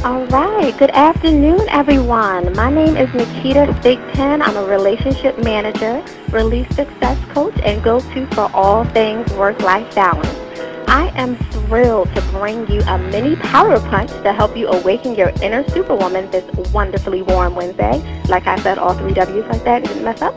All right. Good afternoon, everyone. My name is Naketa Thigpen. I'm a relationship manager, release success coach, and go-to for all things work-life balance. I am thrilled to bring you a mini power punch to help you awaken your inner superwoman this wonderfully warm Wednesday. Like I said, all three W's like that, didn't mess up.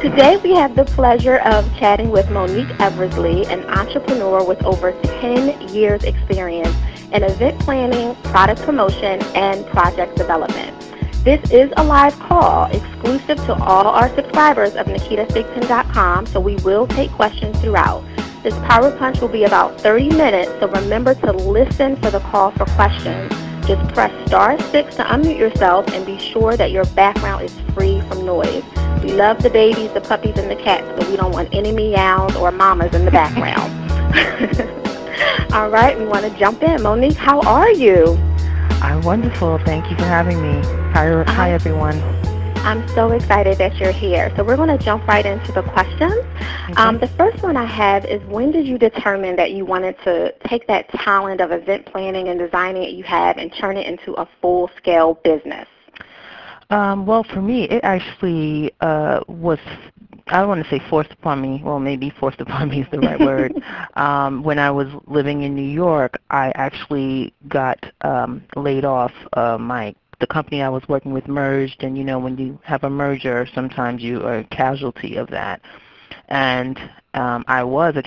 Today we have the pleasure of chatting with Monique Eversley, an entrepreneur with over 10 years experience in event planning, product promotion, and project development. This is a live call exclusive to all our subscribers of NaketaThigpen.com, so we will take questions throughout. This Power Punch will be about 30 minutes, so remember to listen for the call for questions. Just press *6 to unmute yourself and be sure that your background is free from noise. We love the babies, the puppies, and the cats, but we don't want any meows or mamas in the background. All right, we want to jump in. Monique, how are you? I'm wonderful. Thank you for having me. Hi everyone. I'm so excited that you're here. So we're going to jump right into the questions. Okay. The first one I have is, when did you determine that you wanted to take that talent of event planning and designing that you have and turn it into a full-scale business? Well, for me, it actually was, I don't want to say forced upon me. Well, maybe forced upon me is the right word. When I was living in New York, I actually got laid off. The company I was working with merged, and when you have a merger, sometimes you are a casualty of that. And I was a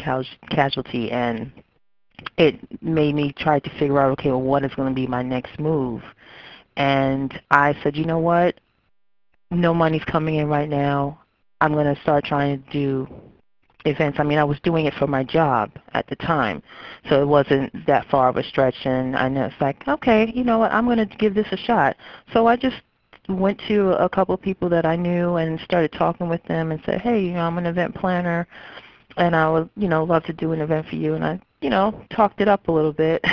casualty, and it made me try to figure out, okay, well, what is going to be my next move? And I said, you know what? No money's coming in right now. I'm going to start trying to do events. I mean, I was doing it for my job at the time, so it wasn't that far of a stretch. And I know it's like, okay, you know what? I'm going to give this a shot. So I just went to a couple of people that I knew and started talking with them and said, hey, I'm an event planner, and I would, love to do an event for you. And I, talked it up a little bit.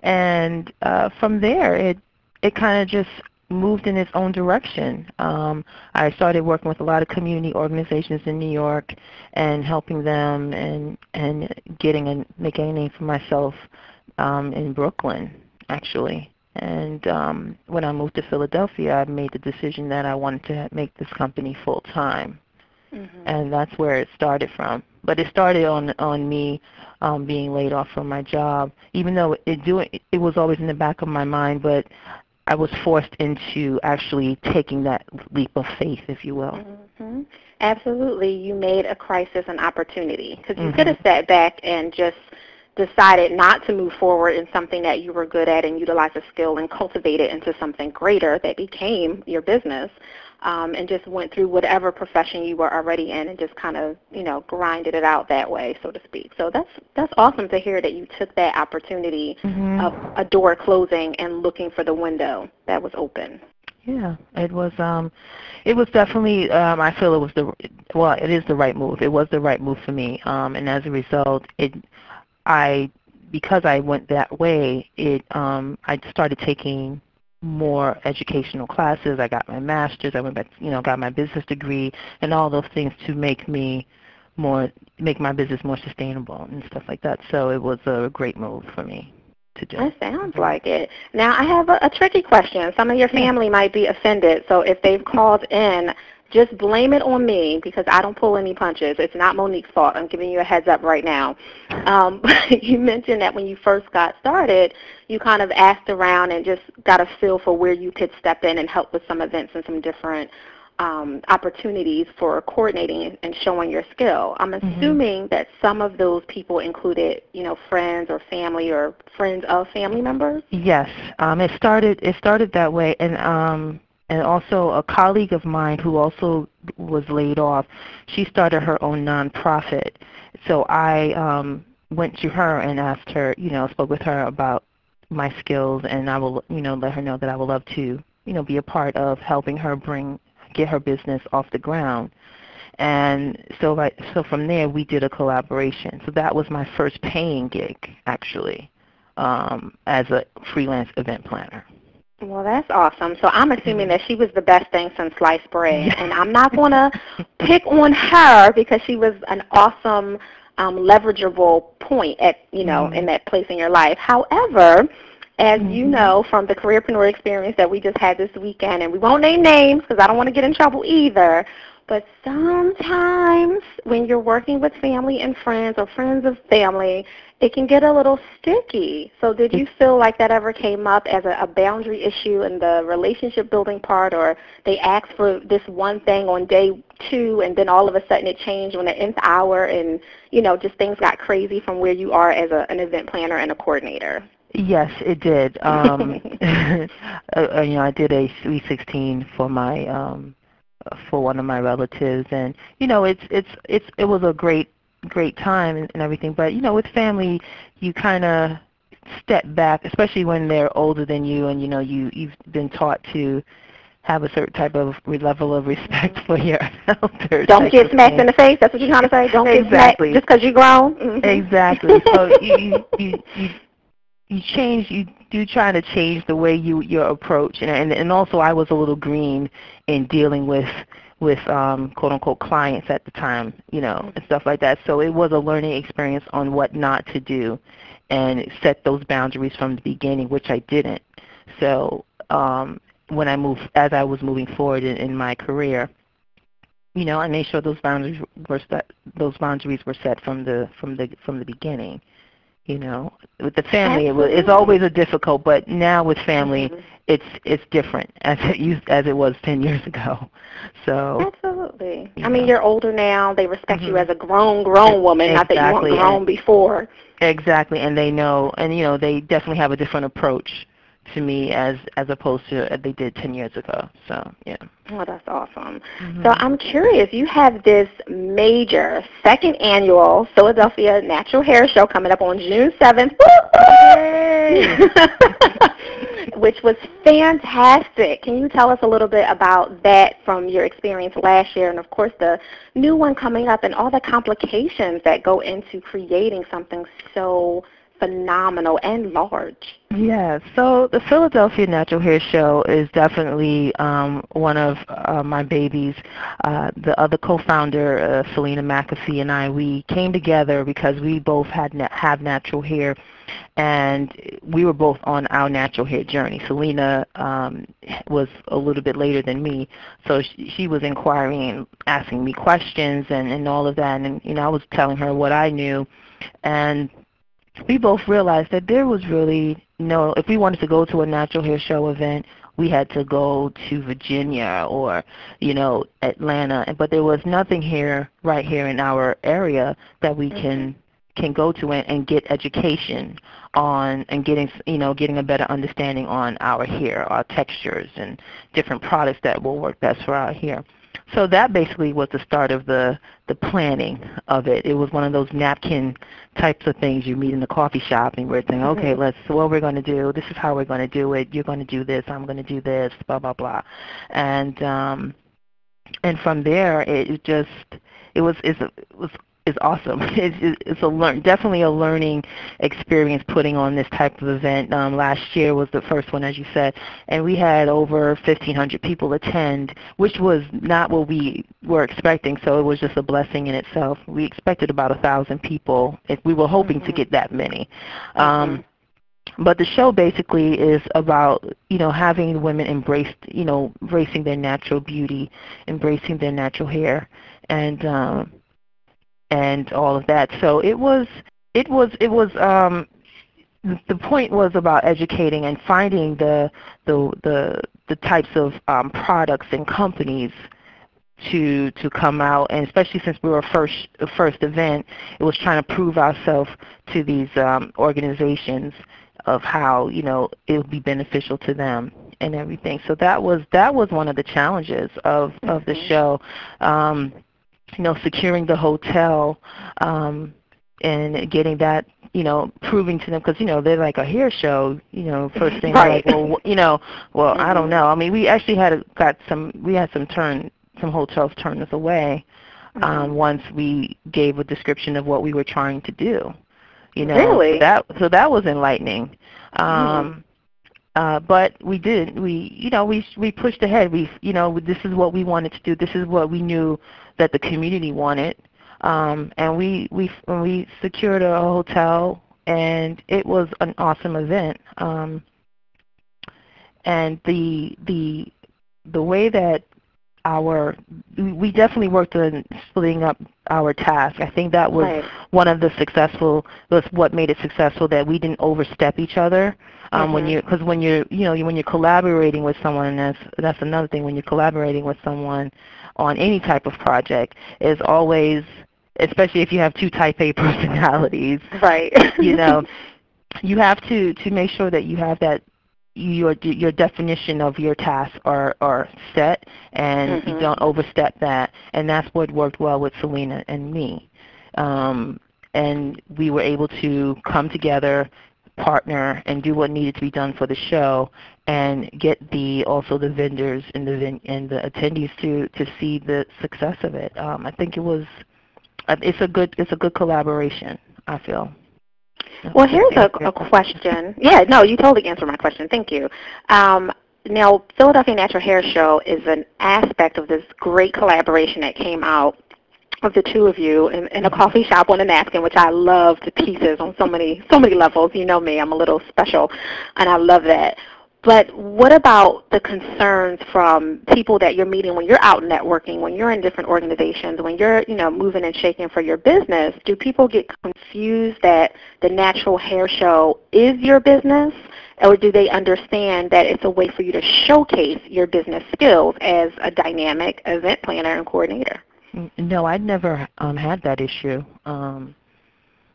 And from there, it kind of just moved in its own direction. I started working with a lot of community organizations in New York and helping them and making a name for myself in Brooklyn, actually. And when I moved to Philadelphia, I made the decision that I wanted to make this company full-time. Mm-hmm. And that's where it started from. But it started on me being laid off from my job, even though it was always in the back of my mind, but I was forced into actually taking that leap of faith, if you will. Mm-hmm. Absolutely. You made a crisis an opportunity, because you could have sat back and just decided not to move forward in something that you were good at and utilize a skill and cultivate it into something greater that became your business, and just went through whatever profession you were already in and just kind of, grinded it out that way, so to speak. So that's awesome to hear that you took that opportunity of a door closing and looking for the window that was open. Yeah, it was definitely, I feel it is the right move. It was the right move for me. And as a result, because I went that way, I started taking more educational classes. I got my master's. I went back, got my business degree, and all those things to make my business more sustainable and stuff like that. So it was a great move for me to do. That sounds like it. Now I have a tricky question. Some of your family might be offended, so if they've called in, just blame it on me, because I don't pull any punches. It's not Monique's fault. I'm giving you a heads up right now. You mentioned that when you first got started, you kind of asked around and just got a feel for where you could step in and help with some events and some different opportunities for coordinating and showing your skill. I'm assuming that some of those people included, friends or family or friends of family members? Yes. It started that way, and also a colleague of mine who also was laid off, she started her own nonprofit. So I went to her and asked her, spoke with her about my skills, and I will, let her know that I would love to, be a part of helping her get her business off the ground. And so from there we did a collaboration. So that was my first paying gig, actually, as a freelance event planner. Well, that's awesome. So I'm assuming that she was the best thing since sliced bread. And I'm not going to pick on her, because she was an awesome, leverageable point at, in that place in your life. However, as you know from the careerpreneur experience that we just had this weekend, and we won't name names because I don't want to get in trouble either, but sometimes when you're working with family and friends or friends of family, it can get a little sticky. So did you feel like that ever came up as a boundary issue in the relationship building part, or they asked for this one thing on day 2 and then all of a sudden it changed on the nth hour and, just things got crazy from where you are as an event planner and a coordinator? Yes, it did. I did a Sweet 16 for my for one of my relatives, and it was a great time and everything. But with family, you kind of step back, especially when they're older than you, and you've been taught to have a certain type of level of respect for your elders. Don't get smacked in the face. That's what you're trying to say. Don't get smacked just because you're grown. Mm-hmm. Exactly. So you change. You do try to change the way your approach, and also I was a little green in dealing with quote unquote clients at the time, and stuff like that. So it was a learning experience on what not to do, and set those boundaries from the beginning, which I didn't. So as I was moving forward in my career, I made sure those boundaries were set from the beginning. With the family, it's always a difficult, but now with family, it's different as it was 10 years ago. So absolutely. I mean, you're older now. They respect you as a grown woman, not that you weren't grown before. Exactly, and they know, and they definitely have a different approach to me as opposed to they did 10 years ago. So yeah. Oh, that's awesome. So I'm curious, you have this major second annual Philadelphia Natural Hair Show coming up on June 7th, which was fantastic. Can you tell us a little bit about that from your experience last year, and of course the new one coming up, and all the complications that go into creating something so phenomenal and large? Yeah, so the Philadelphia Natural Hair Show is definitely one of my babies. The other co-founder, Selena McAfee, and I, we came together because we both have natural hair, and we were both on our natural hair journey. Selena was a little bit later than me, so she was inquiring and asking me questions and all of that, and I was telling her what I knew, and we both realized that there was really if we wanted to go to a natural hair show event, we had to go to Virginia or, Atlanta, but there was nothing right here in our area that we can go to and get education on, and getting a better understanding on our hair, our textures, and different products that will work best for our hair. So that basically was the start of the planning of it. It was one of those napkin types of things you meet in the coffee shop, and we're saying, okay, what we're going to do, this is how we're going to do it, you're going to do this, I'm going to do this, blah, blah, blah. And from there, it's awesome. It's definitely a learning experience putting on this type of event. Last year was the first one, as you said, and we had over 1,500 people attend, which was not what we were expecting, so it was just a blessing in itself. We expected about 1,000 people. We were hoping to get that many. But the show basically is about, having women embracing their natural beauty, embracing their natural hair, and all of that. So the point was about educating and finding the types of products and companies to come out, and especially since we were a first event, it was trying to prove ourselves to these organizations of how it would be beneficial to them and everything. So that was one of the challenges of the show. Securing the hotel and getting that, proving to them, because they're like a hair show. First thing, right. Like, I don't know. I mean, we actually had some hotels turn us away once we gave a description of what we were trying to do. Really? So that was enlightening. But we did. We pushed ahead. This is what we wanted to do. This is what we knew that the community wanted, and when we secured a hotel, and it was an awesome event. And the way that we definitely worked on splitting up our task. I think that was one of the was what made it successful, that we didn't overstep each other. Because when you're collaborating with someone, and that's another thing, when you're collaborating with someone on any type of project, is always, especially if you have two type A personalities, right? You have to make sure that you have that your definition of your tasks are set, and you don't overstep that. And that's what worked well with Selena and me. And we were able to come together, partner, and do what needed to be done for the show, and get also the vendors and the attendees to see the success of it. I think it's a good collaboration, I feel. Well, here's a question. Yeah, no, you totally answered my question. Thank you. Now, Philadelphia Natural Hair Show is an aspect of this great collaboration that came out of the two of you in a coffee shop on a napkin, which I love to pieces on so many levels. You know me, I'm a little special, and I love that. But what about the concerns from people that you're meeting when you're out networking, when you're in different organizations, when you're, moving and shaking for your business? Do people get confused that the Natural Hair Show is your business, or do they understand that it's a way for you to showcase your business skills as a dynamic event planner and coordinator? No, I'd never had that issue.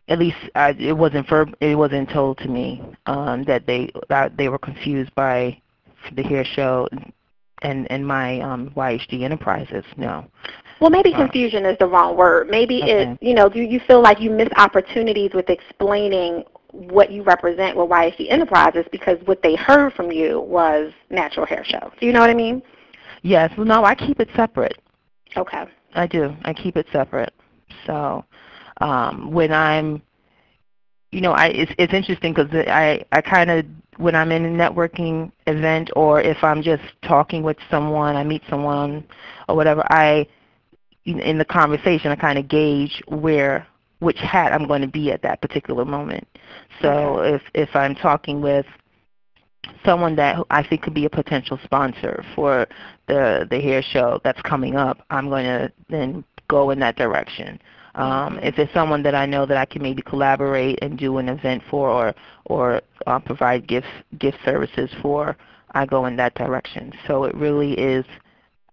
At least it wasn't told to me that they were confused by the hair show and my YHD Enterprises. No. Well, maybe confusion is the wrong word. Maybe do you feel like you missed opportunities with explaining what you represent with YHD Enterprises because what they heard from you was Natural Hair Show? Do you know what I mean? Yes. Well, no, I keep it separate. Okay. I do. I keep it separate. So when I'm, it's interesting because I kind of, when I'm in a networking event, or if I'm just talking with someone, I meet someone or whatever, in the conversation, I kind of gauge which hat I'm going to be at that particular moment. So if I'm talking with someone that I think could be a potential sponsor for the hair show that's coming up, I'm going to then go in that direction. If it's someone that I know that I can maybe collaborate and do an event for, or provide gift services for, I go in that direction. So it really is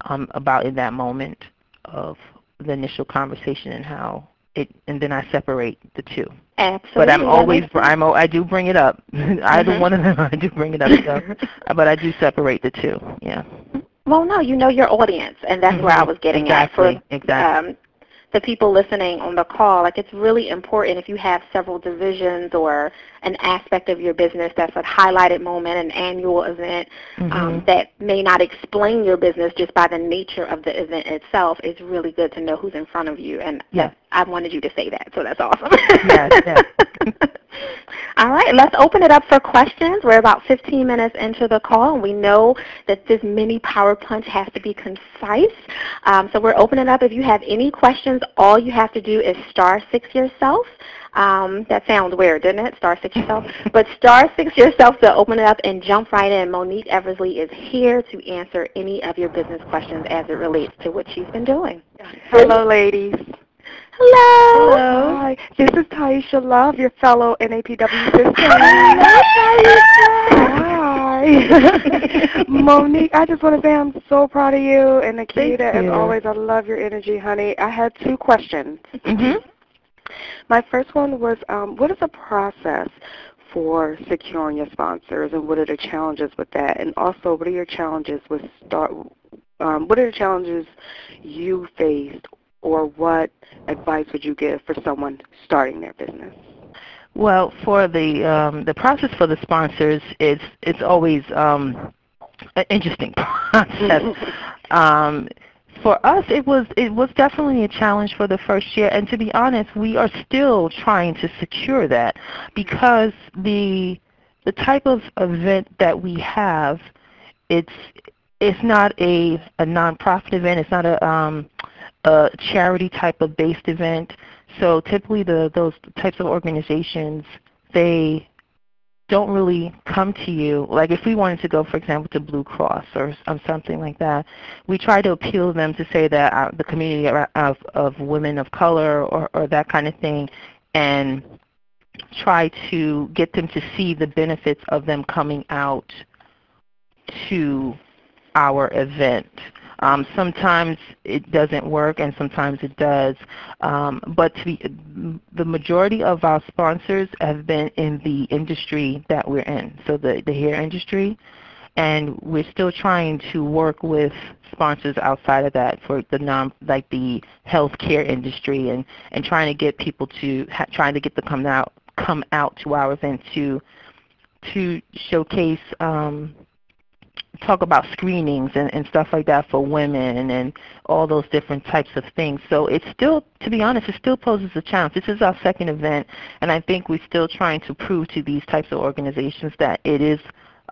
about in that moment of the initial conversation and then I separate the two. Absolutely. But I do bring it up. Either one of them, I do bring it up. So, but I do separate the two. Yeah. Well, no, you know your audience, and that's where I was getting at. Exactly. The people listening on the call, it's really important if you have several divisions or an aspect of your business that's a highlighted moment, an annual event that may not explain your business just by the nature of the event itself. It's really good to know who's in front of you, and I wanted you to say that, so that's awesome. Yes. All right, let's open it up for questions. We're about 15 minutes into the call, and we know that this mini power punch has to be concise. So we're opening up. If you have any questions, all you have to do is *6 yourself. That sounds weird, doesn't it? *6 yourself. But *6 yourself to open it up and jump right in. Monique Eversley is here to answer any of your business questions as it relates to what she's been doing. Hello, ladies. Hello. Hello. Hi. This is Taisha Love, your fellow NAPW sister. Hi. Monique, I just want to say I'm so proud of you. And Naketa, as always, I love your energy, honey. I had 2 questions. My first one was, what is the process for securing your sponsors, and what are the challenges with that? And also, what are your challenges with what are the challenges you faced, or what advice would you give for someone starting their business? Well, for the process for the sponsors, it's always an interesting process. For us, it was definitely a challenge for the first year, and to be honest, we are still trying to secure that, because the type of event that we have, it's not a nonprofit event. It's not a charity type of based event. So typically those types of organizations they don't really come to you. Like if we wanted to go, for example, to Blue Cross or something like that, we try to appeal to them to say that the community of women of color or that kind of thing, and try to get them to see the benefits of them coming out to our event. Sometimes it doesn't work and sometimes it does, but the majority of our sponsors have been in the industry that we're in, so the hair industry, and we're still trying to work with sponsors outside of that for the like the healthcare industry, and trying to get people to trying to get them come out to our event to showcase, talk about screenings and stuff like that for women and all those different types of things. So it's still, to be honest, it still poses a challenge. This is our second event, and I think we're still trying to prove to these types of organizations that it is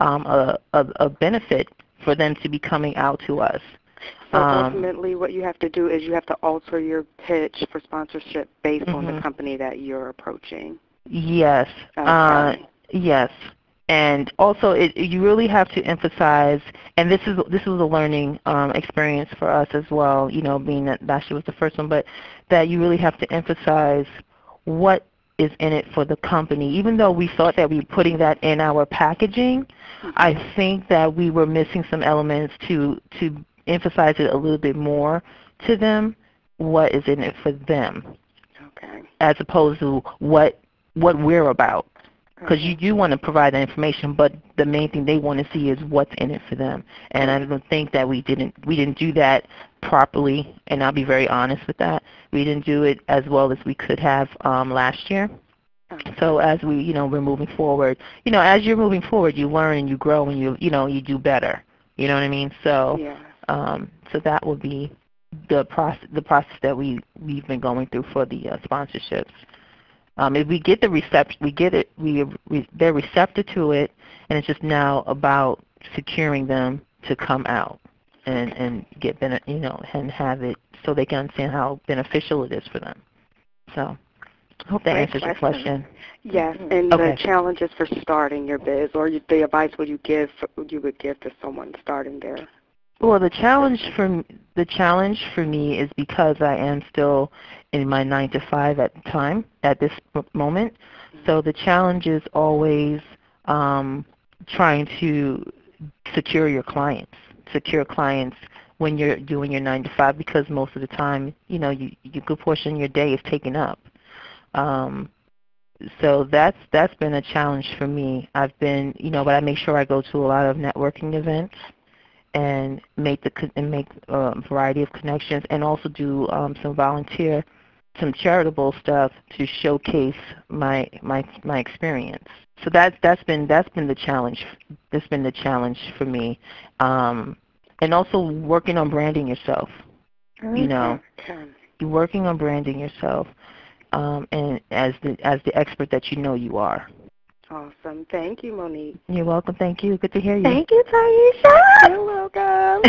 a benefit for them to be coming out to us. So ultimately what you have to do is you have to alter your pitch for sponsorship based on the company that you're approaching. Yes. Okay. Yes. And also, you really have to emphasize, and this was a learning experience for us as well, you know, being that last year was the first one, but that you really have to emphasize what is in it for the company. Even though we thought that we were putting that in our packaging, I think that we were missing some elements to emphasize it a little bit more to them, what is in it for them, as opposed to what we're about. Because you do want to provide that information, but the main thing they want to see is what's in it for them. And I don't think that we didn't do that properly, and I'll be very honest with that. We didn't do it as well as we could have last year. So as we're moving forward, as you're moving forward, you learn and you grow and you do better. You know what I mean? So so that will be the process that we've been going through for the sponsorships. If we get the they're receptive to it, and it's just now about securing them to come out and get and have it so they can understand how beneficial it is for them. So I hope that answers your question. Yes, and the challenges for starting your biz, or the advice you would give to someone starting there. Well, the challenge for me is because I am still in my 9 to 5 at this moment. So the challenge is always trying to secure clients when you're doing your 9 to 5, because most of the time, you good portion of your day is taken up. So that's been a challenge for me. I've been, but I make sure I go to a lot of networking events and make a variety of connections, and also do some charitable stuff to showcase my experience. So that's been the challenge. That's been the challenge for me, and also working on branding yourself. You're working on branding yourself, and as the expert that you are. Awesome. Thank you, Monique. You're welcome. Thank you. Good to hear you. Thank you, Taisha. You're welcome.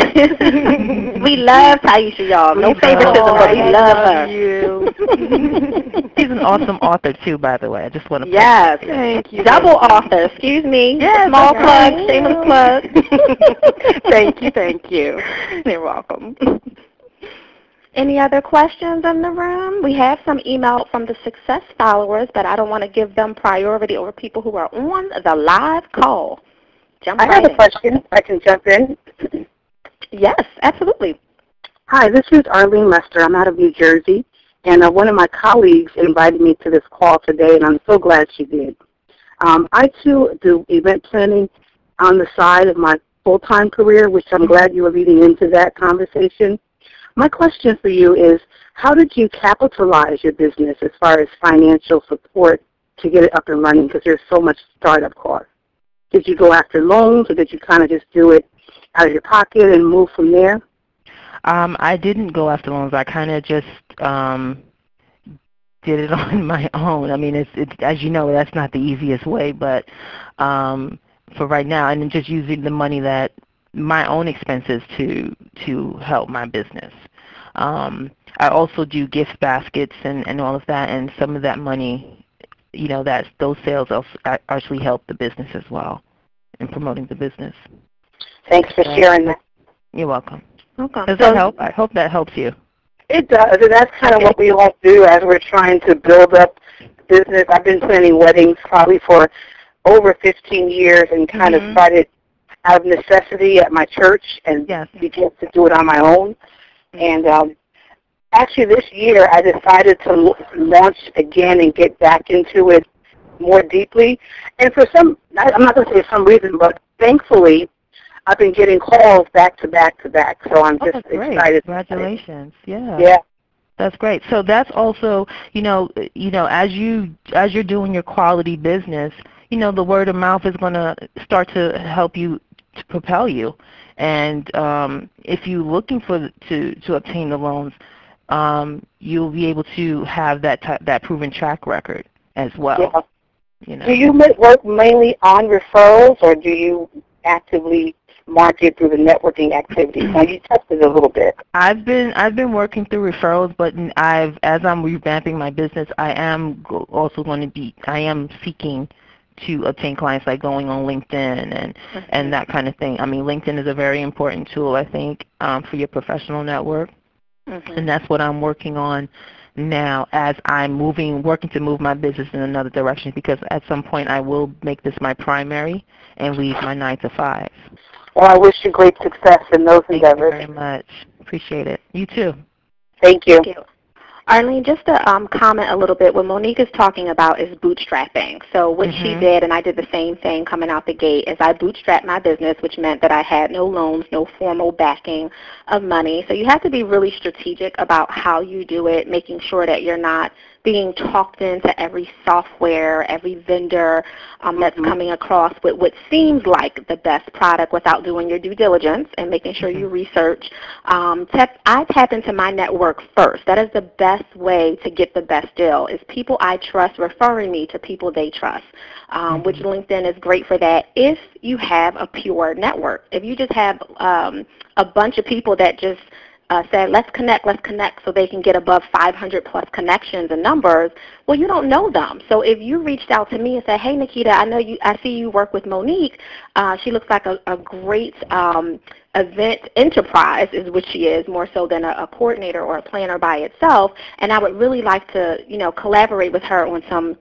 We love Taisha, y'all. No favoritism, but we love her. You. She's an awesome author, too, by the way. I just want to Yes. Thank you. Double author. Excuse me. Yes, Small plug. Shameless plug. Thank you. You're welcome. Any other questions in the room? We have some email from the success followers, but I don't want to give them priority over people who are on the live call. I have a question. I can jump in. Yes, absolutely. Hi, this is Arlene Lester. I'm out of New Jersey, and one of my colleagues invited me to this call today, and I'm so glad she did. I, too, do event planning on the side of my full-time career, which I'm glad you were leading into that conversation. My question for you is, how did you capitalize your business as far as financial support to get it up and running, because there's so much startup cost? Did you go after loans, or did you kind of just do it out of your pocket and move from there? I didn't go after loans. I kind of just did it on my own. I mean, it's as you know, that's not the easiest way, but for right now, and just using the money that my own expenses to help my business. I also do gift baskets and all of that, and some of that money that those sales actually help the business as well in promoting the business. Thanks for sharing that. You're welcome. Welcome. Does that help? I hope that helps you. It does, and that's kind of what we all do as we're trying to build up business. I've been planning weddings probably for over 15 years and kind of started out of necessity at my church and began to do it on my own. And actually this year I decided to launch again and get back into it more deeply. And for I'm not going to say some reason, but thankfully I've been getting calls back to back to back. So I'm just excited. Congratulations. Yeah. That's great. So that's also, as you're doing your quality business, the word of mouth is going to start to help you to propel you. And if you're looking to obtain the loans, you'll be able to have that proven track record as well. Yeah. Do you work mainly on referrals, or do you actively market through the networking activities? Now you touched it a little bit. I've been working through referrals, but as I'm revamping my business, I am seeking to obtain clients, like going on LinkedIn and that kind of thing. I mean, LinkedIn is a very important tool, I think, for your professional network, and that's what I'm working on now as I'm working to move my business in another direction, because at some point I will make this my primary and leave my 9 to 5. Well, I wish you great success in those endeavors. Thank you very much. Appreciate it. You too. Thank you. Thank you. Arlene, just to comment a little bit, what Monique is talking about is bootstrapping. So what she did, and I did the same thing coming out the gate, is I bootstrapped my business, which meant that I had no loans, no formal backing of money. So you have to be really strategic about how you do it, making sure that you're not being talked into every software, every vendor that's coming across with what seems like the best product without doing your due diligence and making sure you research. I tap into my network first. That is the best way to get the best deal, is people I trust referring me to people they trust, which LinkedIn is great for that if you have a pure network. If you just have a bunch of people that just said, let's connect so they can get above 500 plus connections and numbers, well, you don't know them. So if you reached out to me and said, hey, Naketa, I see you work with Monique. She looks like a great event enterprise is what she is, more so than a coordinator or a planner by itself, and I would really like to, collaborate with her on some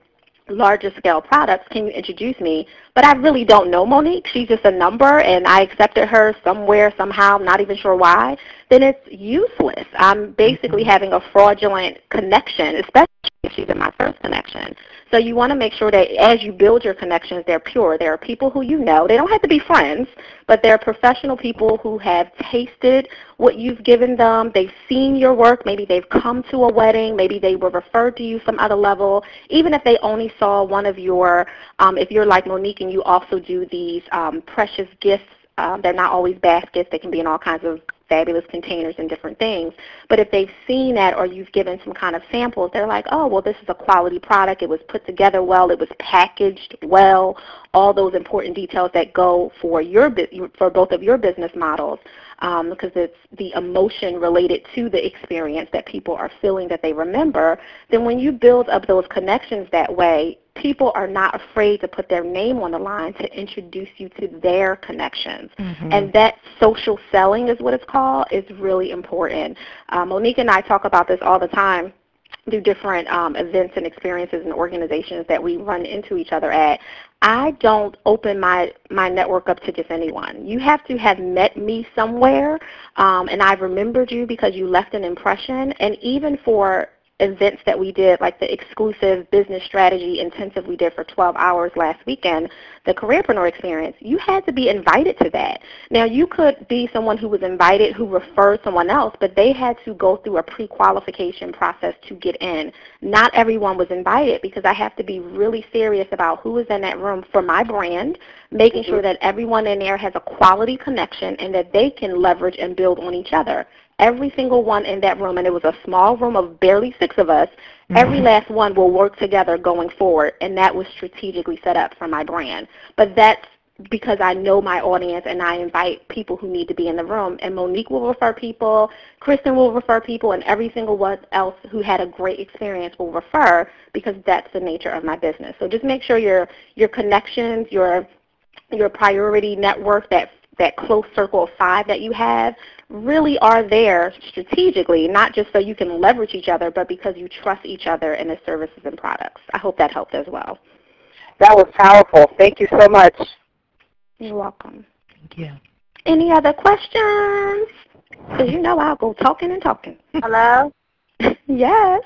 larger scale products. Can you introduce me? But I really don't know Monique. She's just a number, and I accepted her somewhere, somehow, not even sure why. Then it's useless. I'm basically having a fraudulent connection, especially if she's in my first connection. So you want to make sure that as you build your connections, they're pure. There are people who you know. They don't have to be friends, but they're professional people who have tasted what you've given them. They've seen your work. Maybe they've come to a wedding. Maybe they were referred to you some other level. Even if they only saw one of your, if you're like Monique and you also do these precious gifts, they're not always baskets. They can be in all kinds of fabulous containers and different things. But if they've seen that or you've given some kind of samples, they're like, oh, well, this is a quality product. It was put together well. It was packaged well. All those important details that go for both of your business models, because it's the emotion related to the experience that people are feeling that they remember. Then when you build up those connections that way, people are not afraid to put their name on the line to introduce you to their connections. And that social selling is what it's called, is really important. Monique and I talk about this all the time through different events and experiences and organizations that we run into each other at. I don't open my network up to just anyone. You have to have met me somewhere, and I've remembered you because you left an impression. And even for events that we did, like the exclusive business strategy intensive we did for 12 hours last weekend, the Careerpreneur Experience, you had to be invited to that. Now, you could be someone who was invited who referred someone else, but they had to go through a pre-qualification process to get in. Not everyone was invited, because I have to be really serious about who is in that room for my brand, making sure that everyone in there has a quality connection and that they can leverage and build on each other. Every single one in that room, and it was a small room of barely 6 of us, every last one will work together going forward, and that was strategically set up for my brand. But that's because I know my audience and I invite people who need to be in the room. And Monique will refer people, Kristen will refer people, and every single one else who had a great experience will refer, because that's the nature of my business. So just make sure your connections, your priority network, that close circle of 5 that you have, really are there strategically, not just so you can leverage each other, but because you trust each other in the services and products. I hope that helped as well. That was powerful. Thank you so much. You're welcome. Thank you. Any other questions? Because you know I'll go talking and talking. Hello? Yes.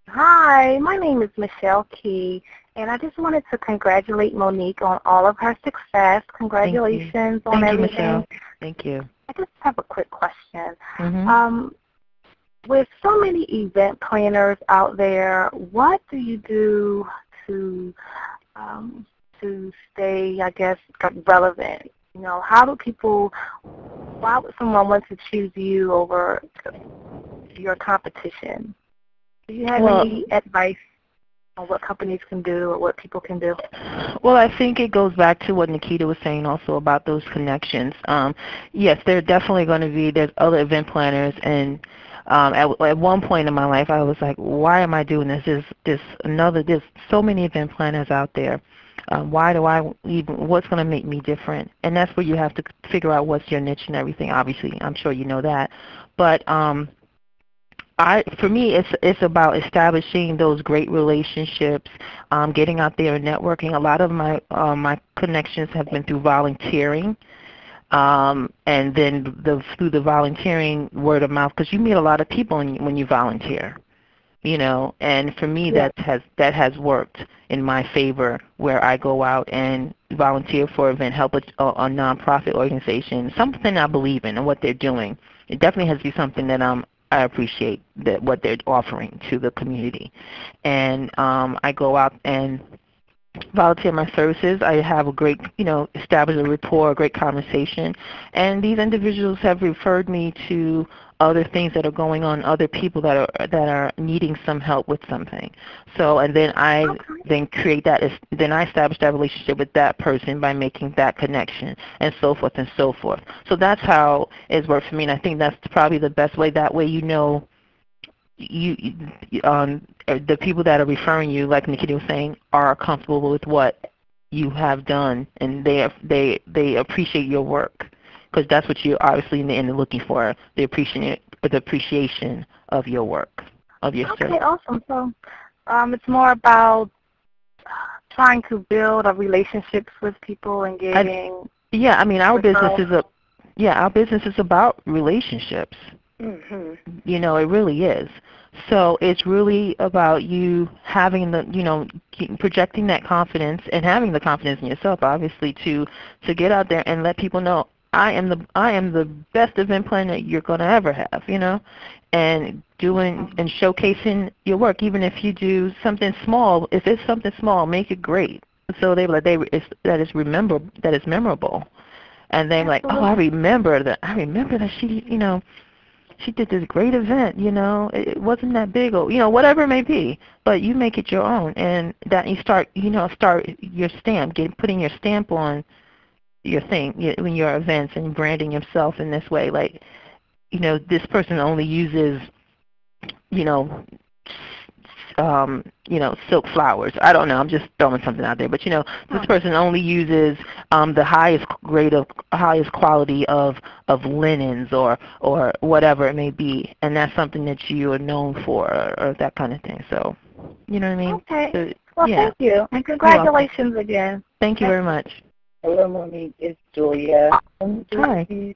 Hi, my name is Michelle Key, and I just wanted to congratulate Monique on all of her success. Congratulations on everything. Michelle. Thank you. I just have a quick question. Mm-hmm. With so many event planners out there, what do you do to stay, I guess, relevant? You know, why would someone want to choose you over your competition? Do you have any advice on what companies can do or what people can do? Well, I think it goes back to what Naketa was saying also about those connections. Yes, there are definitely going to be, there's other event planners, and at one point in my life I was like, why am I doing this? There's so many event planners out there. Why do I even, what's going to make me different? And that's where you have to figure out what's your niche and everything. Obviously, I'm sure you know that. But for me, it's about establishing those great relationships, getting out there and networking. A lot of my connections have been through volunteering, and then through the volunteering, word of mouth, because you meet a lot of people when you volunteer, you know. And for me, that has worked in my favor, where I go out and volunteer for an event, help a nonprofit organization, something I believe in and what they're doing. It definitely has to be something that I appreciate what they're offering to the community. And I go out and volunteer my services. I have a great, establish a rapport, a great conversation. And these individuals have referred me to other things that are going on, other people that are needing some help with something. So, and then I create that, then I establish that relationship with that person by making that connection, and so forth and so forth. So that's how it's worked for me, and I think that's probably the best way. That way, the people that are referring you, like Naketa was saying, are comfortable with what you have done, and they appreciate your work. Because that's what you're obviously in the end looking for, the appreciation of your work, of your service. Okay, awesome. So it's more about trying to build relationships with people and getting. Our business is about relationships. Mm-hmm. It really is. So it's really about you having projecting that confidence and having the confidence in yourself, obviously, to get out there and let people know, I am the best event planner you're going to ever have, and doing and showcasing your work. Even if you do something small, if it's something small, make it great. So that is memorable, and they're like, oh, I remember that she did this great event. It wasn't that big, or whatever it may be, but you make it your own, and that you start your stamp, putting your stamp on your thing, in your events, and branding yourself in this way. Like, this person only uses, silk flowers. I don't know. I'm just throwing something out there. But this person only uses the highest quality of linens or whatever it may be, and that's something that you are known for, or that kind of thing. So, you know what I mean? Okay. So, well, thank you, and congratulations again. Thank you very much. Hello, Monique. It's Julia. Hi.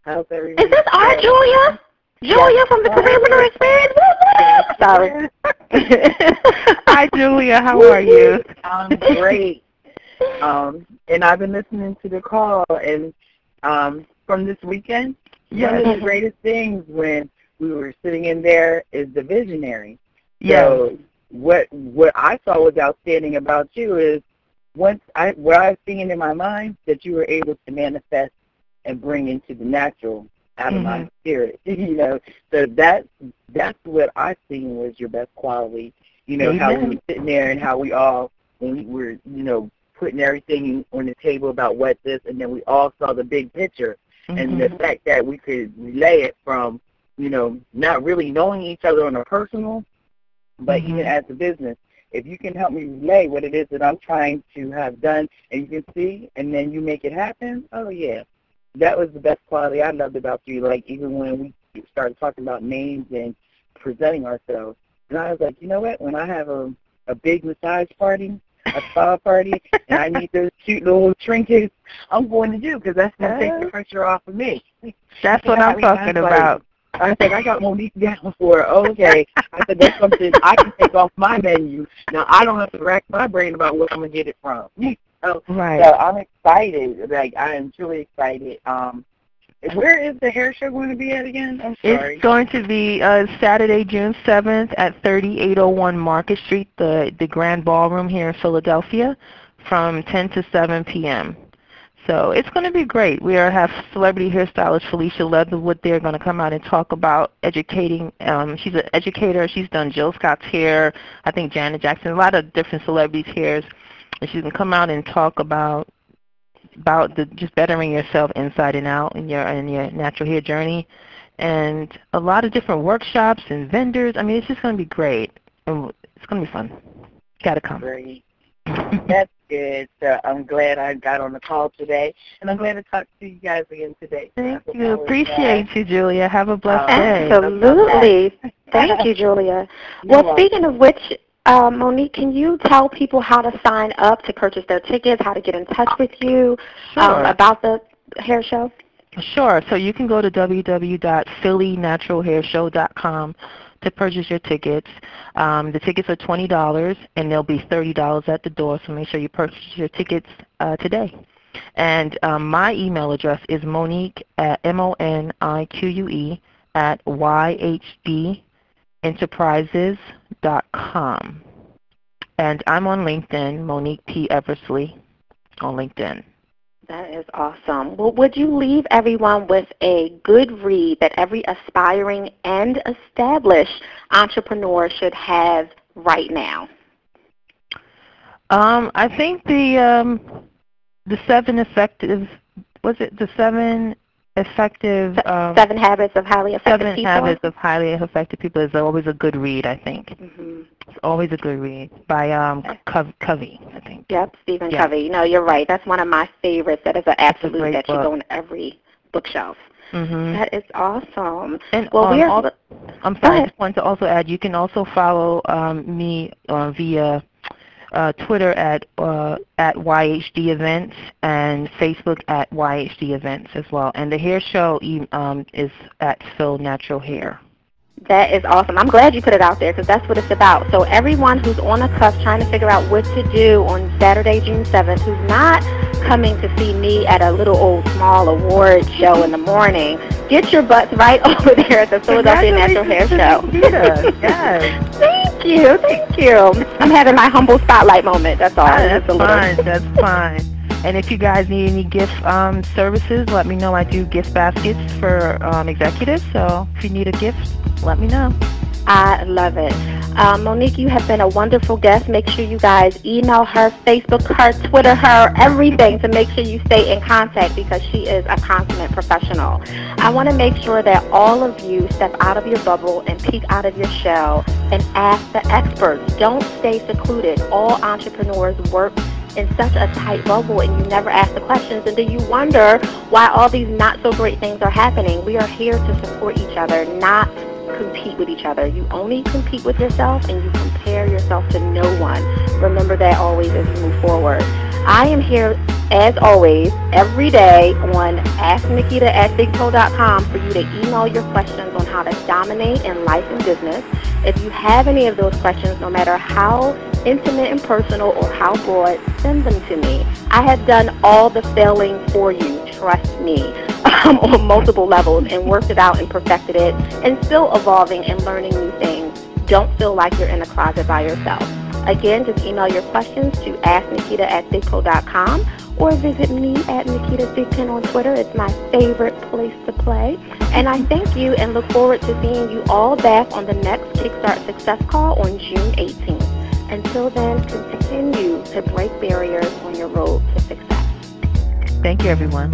How's everyone? Is this our Julia? Julia from the Career Experience? Sorry. Hi, Julia. How are you? I'm great. And I've been listening to the call, and from this weekend, one of the greatest things when we were sitting in there is the visionary. Yes. So what I saw was outstanding about you is what I've seen in my mind, that you were able to manifest and bring into the natural out of my spirit, So that's what I seen was your best quality. How we were sitting there and how we all, when we were, putting everything on the table about what this, and then we all saw the big picture. And the fact that we could relay it from, you know, not really knowing each other on a personal, but even as a business. If you can help me relay what it is that I'm trying to have done, and you can see, and then you make it happen, oh, yeah. That was the best quality I loved about you. Like, even when we started talking about names and presenting ourselves, and I was like, you know what, when I have a big massage party, a spa party, and I need those cute little trinkets, I'm going to do, because that's going to take the pressure off of me. That's what I'm talking about. I said, I got Monique down for, okay. I said, that's something I can take off my menu. Now, I don't have to rack my brain about where I'm going to get it from. So I'm excited. Like, I am truly excited. Where is the hair show going to be at again? I'm sorry. It's going to be Saturday, June 7th at 3801 Market Street, the Grand Ballroom here in Philadelphia, from 10 to 7 p.m. So it's going to be great. We have celebrity hairstylist Felicia Leatherwood there going to come out and talk about educating. She's an educator. She's done Jill Scott's hair, I think Janet Jackson, a lot of different celebrities' hairs. And she's going to come out and talk about just bettering yourself inside and out in your natural hair journey, and a lot of different workshops and vendors. I mean, it's just going to be great, and it's going to be fun. Got to come. Great. That's good. So I'm glad I got on the call today, and I'm glad to talk to you guys again today. Thank you. Appreciate you, Julia. Have a blessed day. Absolutely. Thank you, Julia. Well, speaking of which, Monique, can you tell people how to sign up to purchase their tickets, how to get in touch with you about the hair show? Sure. So you can go to www.phillynaturalhairshow.com to purchase your tickets. The tickets are $20, and they'll be $30 at the door, so make sure you purchase your tickets today. And my email address is Monique, MONIQUE, at YHD Enterprises.com. And I'm on LinkedIn, Monique P. Eversley on LinkedIn. That is awesome. Well, would you leave everyone with a good read that every aspiring and established entrepreneur should have right now? I think the 7 effective, the 7 effective 7 habits of highly effective people. 7 habits of highly effective people is always a good read, I think. It's always a good read by Covey, I think. Yep, Stephen Covey. No, you're right. That's one of my favorites. That is an absolute that should go on every bookshelf. That is awesome. And well, I'm sorry, I just wanted to also add, you can also follow me via Twitter at YHD Events and Facebook at YHD Events as well. And the hair show is at Phil Natural Hair. That is awesome. I'm glad you put it out there because that's what it's about. So everyone who's on the cusp trying to figure out what to do on Saturday, June 7th, who's not coming to see me at a little old small award show in the morning, get your butts right over there at the Philadelphia Natural Hair Show. Yes. Thank you. Thank you. I'm having my humble spotlight moment. That's all. That's fine. That's fine. And if you guys need any gift services, let me know. I do gift baskets for executives, so if you need a gift, let me know. I love it. Monique, you have been a wonderful guest. Make sure you guys email her, Facebook her, Twitter her, everything to make sure you stay in contact because she is a consummate professional. I want to make sure that all of you step out of your bubble and peek out of your shell and ask the experts. Don't stay secluded. All entrepreneurs work in such a tight bubble and you never ask the questions, and then you wonder why all these not so great things are happening. We are here to support each other, not compete with each other. You only compete with yourself and you compare yourself to no one. Remember that always as you move forward. I am here, as always, every day on AskNaketa@bigpro.com for you to email your questions on how to dominate in life and business. If you have any of those questions, no matter how intimate and personal or how broad, send them to me. I have done all the failing for you, trust me, on multiple levels and worked it out and perfected it and still evolving and learning new things. Don't feel like you're in a closet by yourself. Again, just email your questions to AskNaketa@bigpro.com or visit me at Naketa Thigpen on Twitter. It's my favorite place to play. And I thank you and look forward to seeing you all back on the next Kickstart Success call on June 18th. Until then, continue to break barriers on your road to success. Thank you, everyone.